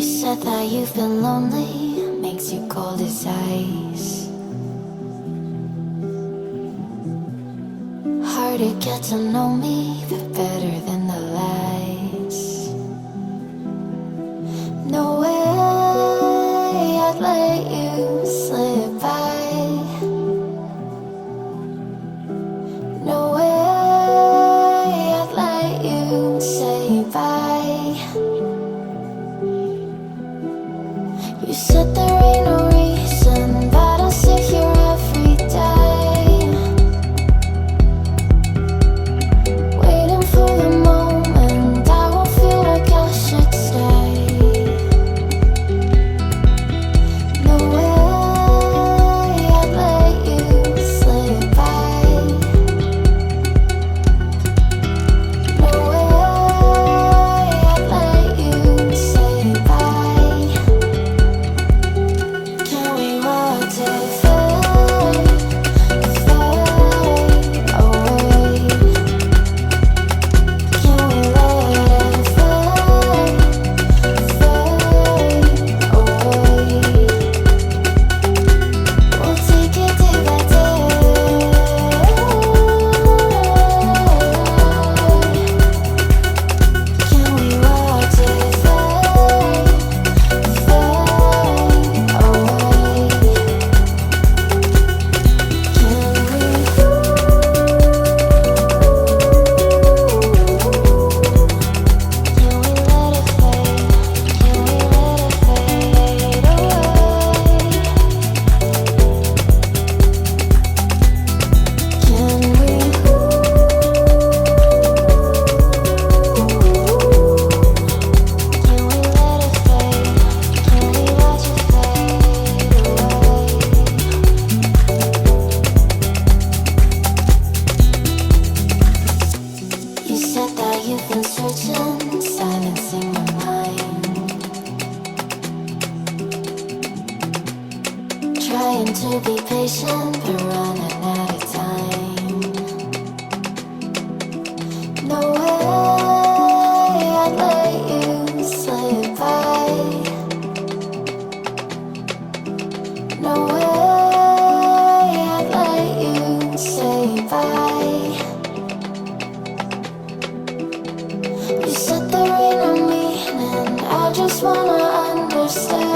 said that you've been lonely, makes you cold as ice. Hard to get to know me, but better than the lies. No way I'd let you slip by. No way I'd let you say bye. You said there ain't no reason, but I'll sit here every day, waiting for the moment I won't feel like I should stay. No way I'd let you slip by. No way I'd let you say bye. Can we watch it fade, fade away? Can we let it fade, fade away? We'll take it day by day. Can we watch it fade, fade away? You said that you've been searching, silencing your mind, trying to be patient but running out of time. No way I'd let you slip by. No way I'd let you say bye. You said there ain't no meaning, I just wanna understand.